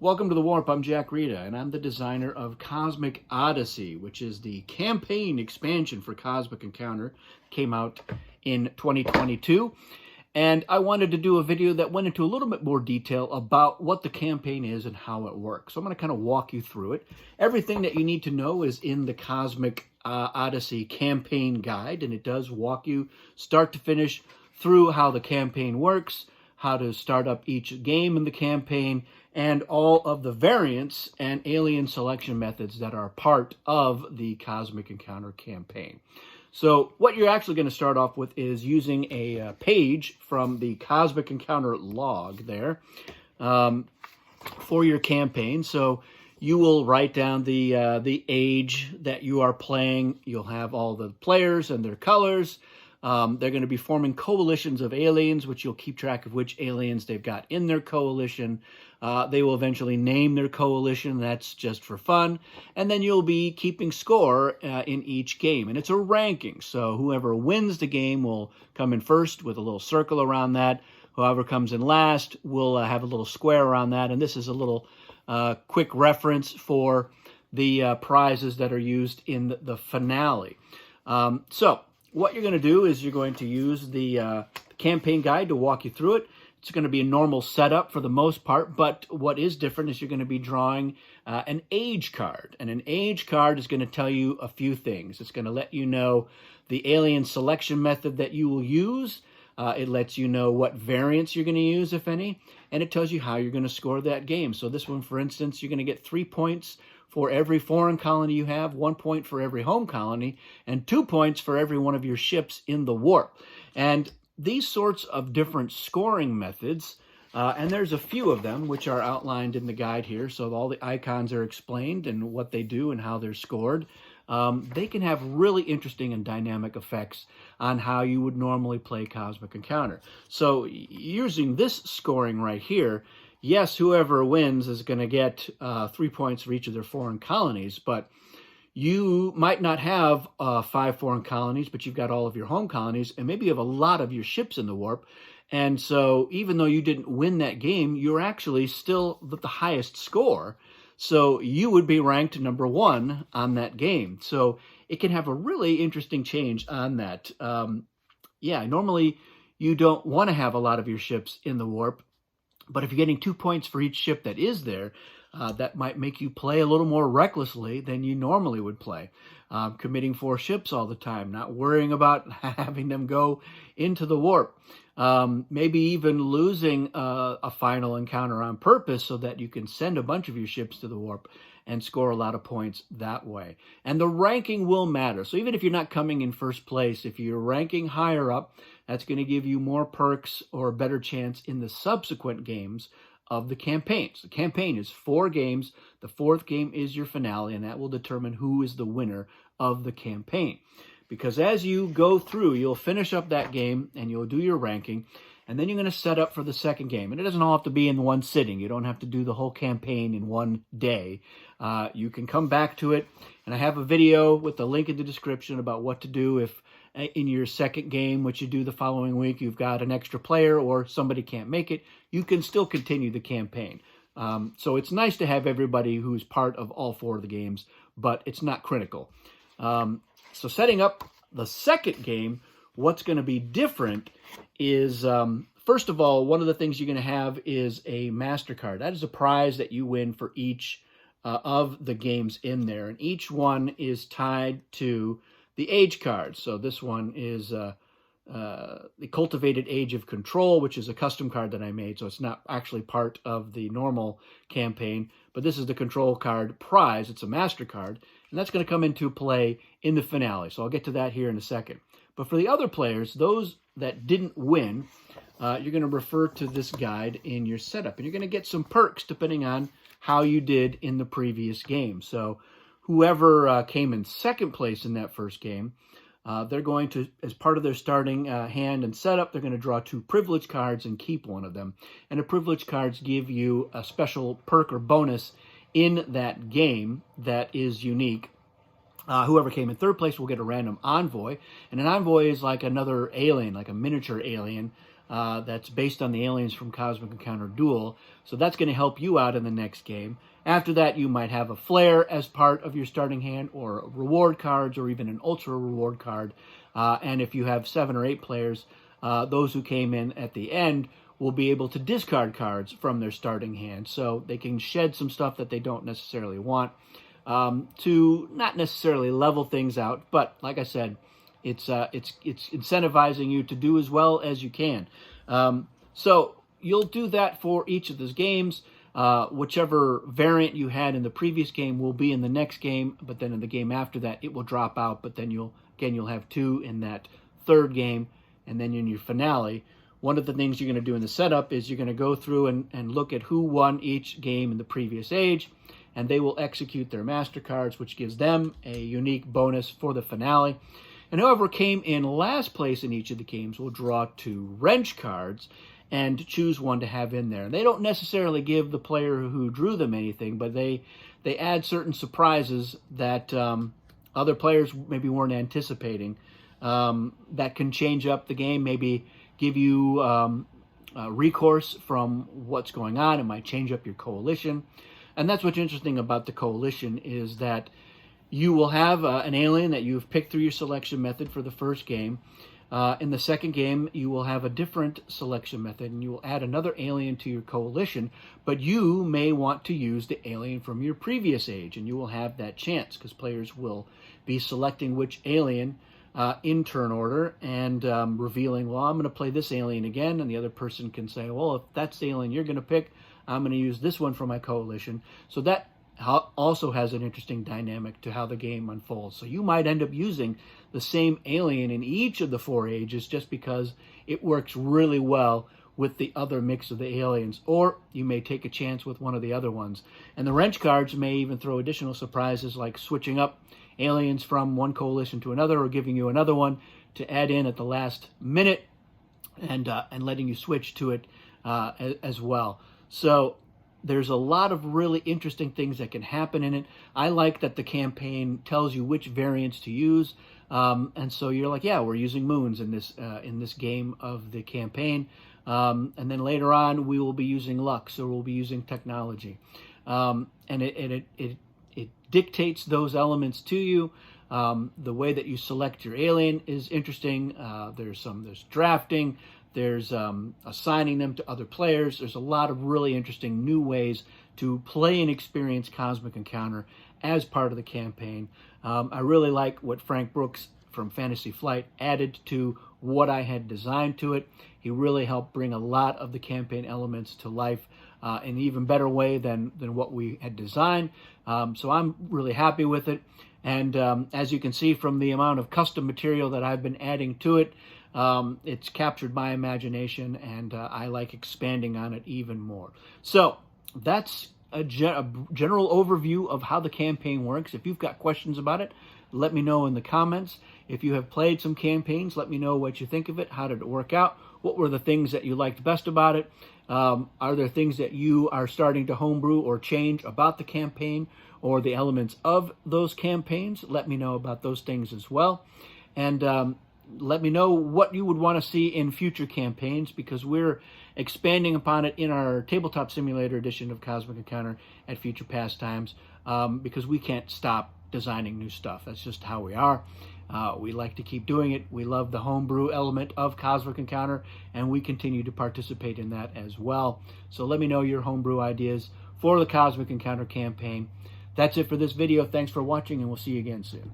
Welcome to The Warp. I'm Jack Rita, and I'm the designer of Cosmic Odyssey, which is the campaign expansion for Cosmic Encounter. Came out in 2022, and I wanted to do a video that went into a little bit more detail about what the campaign is and how it works. So I'm going to kind of walk you through it. Everything that you need to know is in the Cosmic Odyssey campaign guide, and it does walk you start to finish through how the campaign works, how to start up each game in the campaign, and all of the variants and alien selection methods that are part of the Cosmic Encounter campaign. So what you're actually going to start off with is using a page from the Cosmic Encounter log there for your campaign. So you will write down the age that you are playing. You'll have all the players and their colors. They're going to be forming coalitions of aliens, which you'll keep track of which aliens they've got in their coalition. They will eventually name their coalition. That's just for fun. And then you'll be keeping score in each game. And it's a ranking. So whoever wins the game will come in first with a little circle around that. Whoever comes in last will have a little square around that. And this is a little quick reference for the prizes that are used in the finale. So what you're going to do is you're going to use the campaign guide to walk you through it. It's going to be a normal setup for the most part, but what is different is you're going to be drawing an age card. And an age card is going to tell you a few things. It's going to let you know the alien selection method that you will use. It lets you know what variants you're going to use, if any, and it tells you how you're going to score that game. So this one, for instance, you're going to get 3 points for every foreign colony you have, 1 point for every home colony, and 2 points for every one of your ships in the warp. And these sorts of different scoring methods, and there's a few of them which are outlined in the guide here, so all the icons are explained and what they do and how they're scored. They can have really interesting and dynamic effects on how you would normally play Cosmic Encounter. So using this scoring right here, yes, whoever wins is going to get 3 points for each of their foreign colonies, but you might not have 5 foreign colonies, but you've got all of your home colonies, and maybe you have a lot of your ships in the warp. And so even though you didn't win that game, you're actually still with the highest score. So you would be ranked number 1 on that game. So it can have a really interesting change on that. Normally you don't want to have a lot of your ships in the warp, but if you're getting 2 points for each ship that is there, that might make you play a little more recklessly than you normally would play. Committing 4 ships all the time, not worrying about having them go into the warp. Maybe even losing a final encounter on purpose so that you can send a bunch of your ships to the warp and score a lot of points that way. And the ranking will matter. So even if you're not coming in first place, if you're ranking higher up, that's going to give you more perks or a better chance in the subsequent games of the campaigns. The campaign is 4 games. The 4th game is your finale, and that will determine who is the winner of the campaign. Because as you go through, you'll finish up that game, and you'll do your ranking, and then you're going to set up for the second game. And it doesn't all have to be in one sitting. You don't have to do the whole campaign in one day. You can come back to it, and I have a video with the link in the description about what to do if in your second game, which you do the following week, you've got an extra player or somebody can't make it. You can still continue the campaign. So it's nice to have everybody who's part of all 4 of the games, but it's not critical. So setting up the second game, what's going to be different is, first of all, one of the things you're going to have is a MasterCard. That is a prize that you win for each of the games in there. And each one is tied to the age card. So this one is the Cultivated Age of Control, which is a custom card that I made. So it's not actually part of the normal campaign, but this is the control card prize. It's a MasterCard, and that's going to come into play in the finale. So I'll get to that here in a second. But for the other players, those that didn't win, you're going to refer to this guide in your setup, and you're going to get some perks depending on how you did in the previous game. So whoever came in second place in that first game, they're going to, as part of their starting hand and setup, they're going to draw 2 privilege cards and keep one of them. And the privilege cards give you a special perk or bonus in that game that is unique. Whoever came in third place will get a random envoy. And an envoy is like another alien, like a miniature alien that's based on the aliens from Cosmic Encounter Duel. So that's going to help you out in the next game. After that, you might have a flare as part of your starting hand, or reward cards, or even an ultra reward card. And if you have 7 or 8 players, those who came in at the end will be able to discard cards from their starting hand. So they can shed some stuff that they don't necessarily want, to not necessarily level things out. But like I said, it's incentivizing you to do as well as you can. So you'll do that for each of those games. Whichever variant you had in the previous game will be in the next game, but then in the game after that it will drop out. But then you'll have 2 in that third game, and then in your finale, one of the things you're going to do in the setup is you're going to go through and look at who won each game in the previous age, and they will execute their master cards, which gives them a unique bonus for the finale. And whoever came in last place in each of the games will draw 2 wrench cards and choose one to have in there. They don't necessarily give the player who drew them anything, but they add certain surprises that other players maybe weren't anticipating, that can change up the game, maybe give you recourse from what's going on. It might change up your coalition. And that's what's interesting about the coalition, is that you will have an alien that you've picked through your selection method for the first game. In the second game, you will have a different selection method, and you will add another alien to your coalition, but you may want to use the alien from your previous age, and you will have that chance, because players will be selecting which alien in turn order, and revealing, well, I'm going to play this alien again, and the other person can say, well, if that's the alien you're going to pick, I'm going to use this one for my coalition. So that also has an interesting dynamic to how the game unfolds. So you might end up using the same alien in each of the 4 ages just because it works really well with the other mix of the aliens, or you may take a chance with one of the other ones. And the wrench cards may even throw additional surprises, like switching up aliens from one coalition to another, or giving you another one to add in at the last minute, and letting you switch to it as well. So there's a lot of really interesting things that can happen in it. I like that the campaign tells you which variants to use, and so you're like, yeah, we're using moons in this game of the campaign, and then later on we will be using Lux, or we'll be using technology, and it dictates those elements to you. The way that you select your alien is interesting. There's drafting. There's assigning them to other players. There's a lot of really interesting new ways to play and experience Cosmic Encounter as part of the campaign. I really like what Frank Brooks from Fantasy Flight added to what I had designed to it. He really helped bring a lot of the campaign elements to life in an even better way than what we had designed. So I'm really happy with it. And as you can see from the amount of custom material that I've been adding to it, it's captured my imagination, and I like expanding on it even more. So that's a general overview of how the campaign works. If you've got questions about it, let me know in the comments. If you have played some campaigns, let me know what you think of it. How did it work out? What were the things that you liked best about it? Are there things that you are starting to homebrew or change about the campaign or the elements of those campaigns? Let me know about those things as well. And let me know what you would want to see in future campaigns, because we're expanding upon it in our Tabletop Simulator edition of Cosmic Encounter at Future Pastimes, because we can't stop designing new stuff. That's just how we are. We like to keep doing it. We love the homebrew element of Cosmic Encounter, and we continue to participate in that as well. So let me know your homebrew ideas for the Cosmic Encounter campaign. That's it for this video. Thanks for watching, and we'll see you again soon.